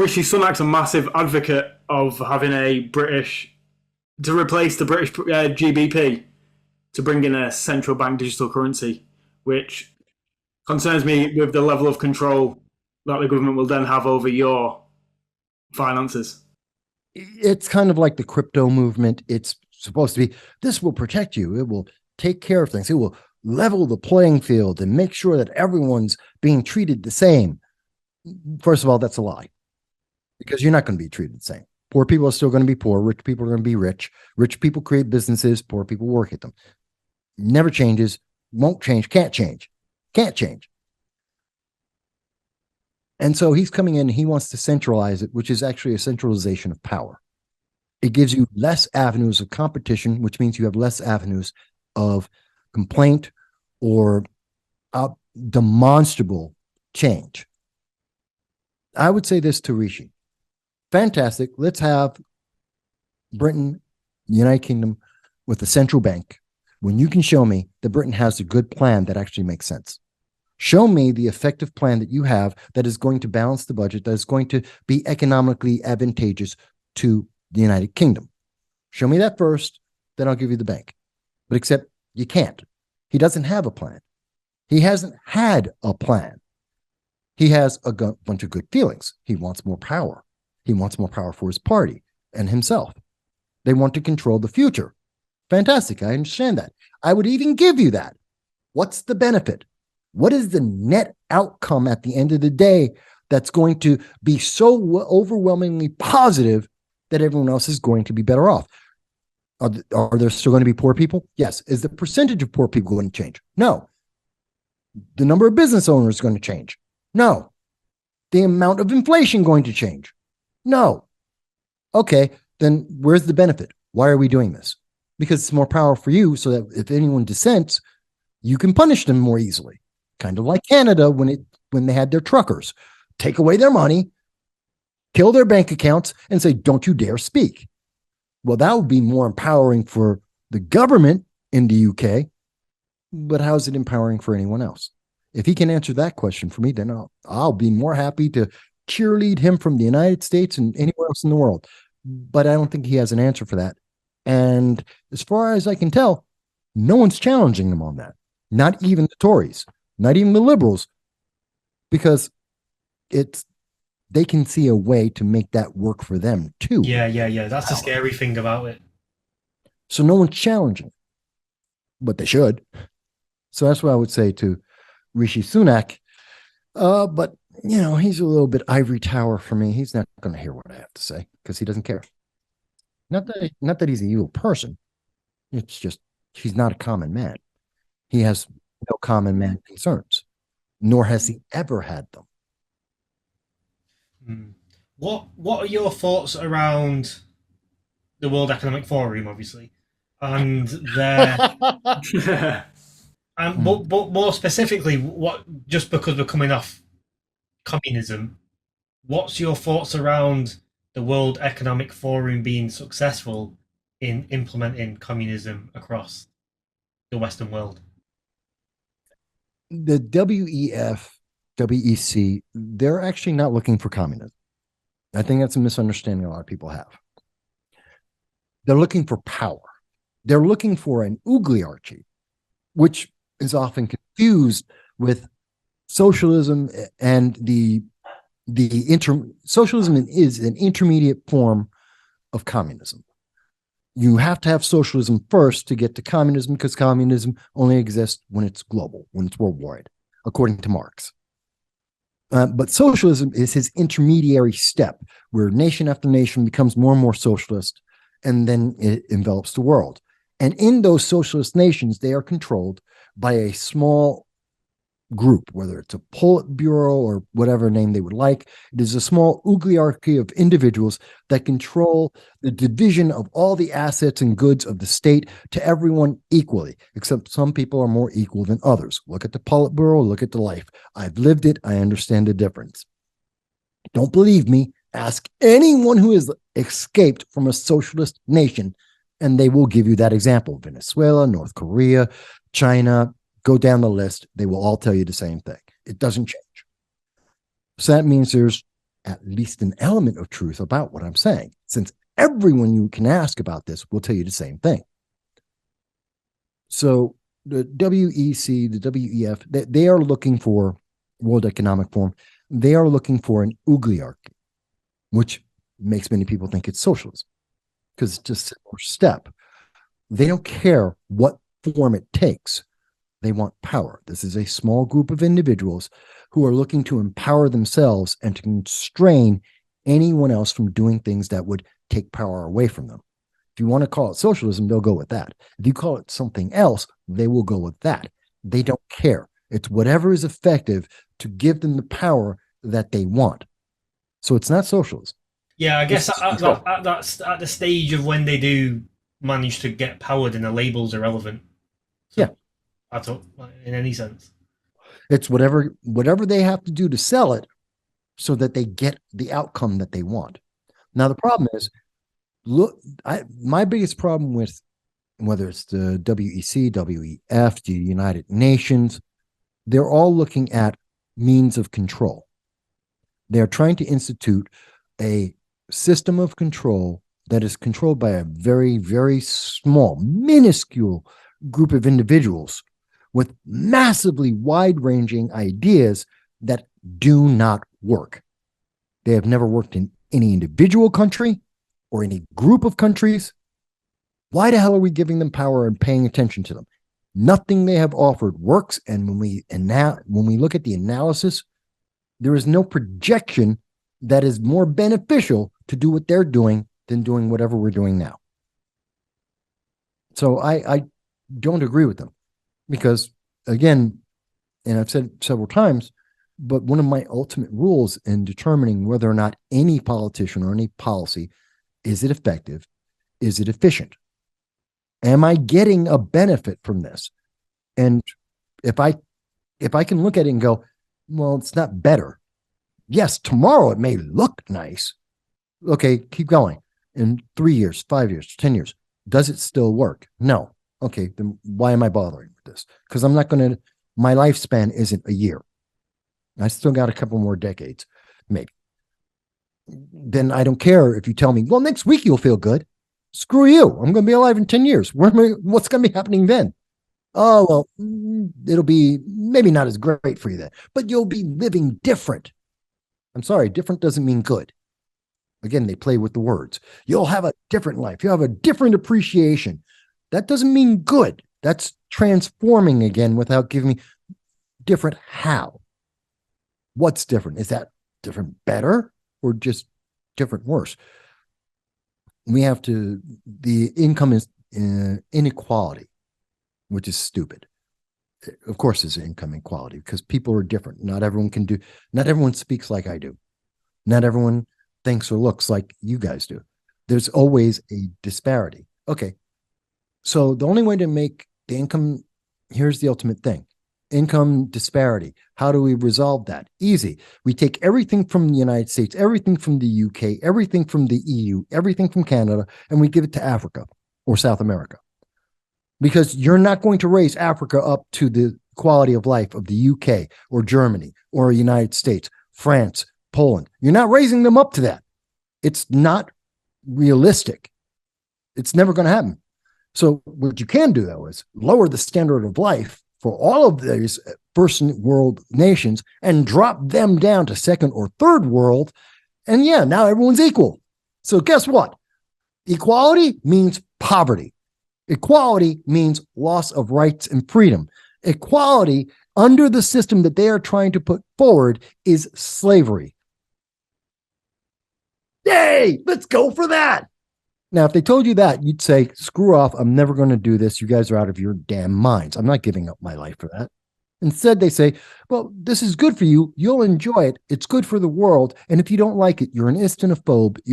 Rishi Sunak's a massive advocate of having to replace the British GBP to bring in a central bank digital currency, which concerns me with the level of control that the government will then have over your finances. It's kind of like the crypto movement. It's supposed to be, this will protect you. It will take care of things. It will level the playing field and make sure that everyone's being treated the same. First of all, that's a lie, because you're not going to be treated the same. Poor people are still going to be poor. Rich people are going to be rich. Rich people create businesses. Poor people work at them. Never changes. Won't change. Can't change. Can't change. And so he's coming in, he wants to centralize it, which is actually a centralization of power. It gives you less avenues of competition, which means you have less avenues of complaint or demonstrable change. I would say this to Rishi. Fantastic. Let's have Britain, the United Kingdom, with a central bank, when you can show me that Britain has a good plan that actually makes sense. Show me the effective plan that you have that is going to balance the budget, that is going to be economically advantageous to the United Kingdom. Show me that first, then I'll give you the bank. But except you can't. He doesn't have a plan. He hasn't had a plan. He has a bunch of good feelings. He wants more power. He wants more power for his party and himself. They want to control the future. Fantastic. I understand that. I would even give you that. What's the benefit? What is the net outcome at the end of the day that's going to be so overwhelmingly positive that everyone else is going to be better off? Are there still going to be poor people? Yes. Is the percentage of poor people going to change? No. The number of business owners is going to change? No. The amount of inflation going to change? No. Okay, then where's the benefit? Why are we doing this? Because it's more power for you, so that if anyone dissents, you can punish them more easily. Kind of like Canada when they had their truckers. Take away their money, kill their bank accounts, and say, don't you dare speak. Well, that would be more empowering for the government in the UK, but how is it empowering for anyone else? If he can answer that question for me, then I'll be more happy to cheerlead him from the United States and anywhere else in the world. But I don't think he has an answer for that. And as far as I can tell, no one's challenging him on that. Not even the Tories, not even the Liberals, because they can see a way to make that work for them too. Yeah. That's the scary thing about it. So no one's challenging, but they should. So that's what I would say to Rishi Sunak. But he's a little bit ivory tower for me. He's not going to hear what I have to say because he doesn't care. Not that he's an evil person. It's just he's not a common man. He has no common man concerns, nor has he ever had them. What are your thoughts around the World Economic Forum, obviously, and their but more specifically, just because we're coming off communism, what's your thoughts around the World Economic Forum being successful in implementing communism across the Western world? The WEC, they're actually not looking for communism. I think that's a misunderstanding a lot of people have. They're looking for power. They're looking for an oligarchy, which is often confused with socialism, and socialism is an intermediate form of communism. You have to have socialism first to get to communism, because communism only exists when it's global, when it's worldwide, according to Marx. But socialism is his intermediary step, where nation after nation becomes more and more socialist, and then it envelops the world. And in those socialist nations, they are controlled by a small group, whether it's a Politburo or whatever name they would like. It is a small oligarchy of individuals that control the division of all the assets and goods of the state to everyone equally, except some people are more equal than others. Look at the Politburo, look at the life. I've lived it. I understand the difference. Don't believe me? Ask anyone who has escaped from a socialist nation, and they will give you that example. Venezuela, North Korea, China, go down the list. They will all tell you the same thing. It doesn't change. So that means there's at least an element of truth about what I'm saying, since everyone you can ask about this will tell you the same thing. So the WEC, the WEF, they are looking for World Economic Forum. They are looking for an oligarchy, which makes many people think it's socialism because it's just a similar step. They don't care what form it takes. They want power. This is a small group of individuals who are looking to empower themselves and to constrain anyone else from doing things that would take power away from them. If you want to call it socialism, they'll go with that. If you call it something else, they will go with that. They don't care. It's whatever is effective to give them the power that they want. So it's not socialism. Yeah, I guess at the stage of when they do manage to get power, then the label's irrelevant. So, yeah. I thought, in any sense. It's whatever they have to do to sell it so that they get the outcome that they want. Now, the problem is, my biggest problem with whether it's the WEC, WEF, the United Nations, they're all looking at means of control. They're trying to institute a system of control that is controlled by a very, very small, minuscule group of individuals with massively wide-ranging ideas that do not work. They have never worked in any individual country or any group of countries. Why the hell are we giving them power and paying attention to them? Nothing they have offered works, and when we look at the analysis, there is no projection that is more beneficial to do what they're doing than doing whatever we're doing now. So I don't agree with them because, again, and I've said it several times, but one of my ultimate rules in determining whether or not any politician or any policy, is it effective? Is it efficient? Am I getting a benefit from this? And if I can look at it and go, well, it's not better. Yes, tomorrow it may look nice. Okay, keep going. In 3 years, 5 years, 10 years, does it still work? No. Okay, then why am I bothering with this? Because I'm not going to, my lifespan isn't a year. I still got a couple more decades, maybe. Then I don't care if you tell me, well, next week you'll feel good. Screw you. I'm going to be alive in 10 years. What's going to be happening then? Oh, well, it'll be maybe not as great for you then, but you'll be living different. I'm sorry, different doesn't mean good. Again, they play with the words. You'll have a different life. You'll have a different appreciation. That doesn't mean good. That's transforming again without giving me different how. What's different? Is that different better or just different worse? We have to, the income is inequality, which is stupid. Of course, there's income inequality because people are different. Not everyone speaks like I do. Not everyone thinks or looks like you guys do. There's always a disparity. Okay. So the only way to make the income, here's the ultimate thing. Income disparity. How do we resolve that? Easy. We take everything from the United States, everything from the UK, everything from the EU, everything from Canada, and we give it to Africa or South America. Because you're not going to raise Africa up to the quality of life of the UK or Germany or the United States, France, Poland. You're not raising them up to that. It's not realistic. It's never going to happen. So what you can do, though, is lower the standard of life for all of these first world nations and drop them down to second or third world. And yeah, now everyone's equal. So guess what? Equality means poverty. Equality means loss of rights and freedom. Equality under the system that they are trying to put forward is slavery. Yay, let's go for that. Now, if they told you that, you'd say, screw off. I'm never going to do this. You guys are out of your damn minds. I'm not giving up my life for that. Instead, they say, well, this is good for you. You'll enjoy it. It's good for the world. And if you don't like it, you're an islamophobe.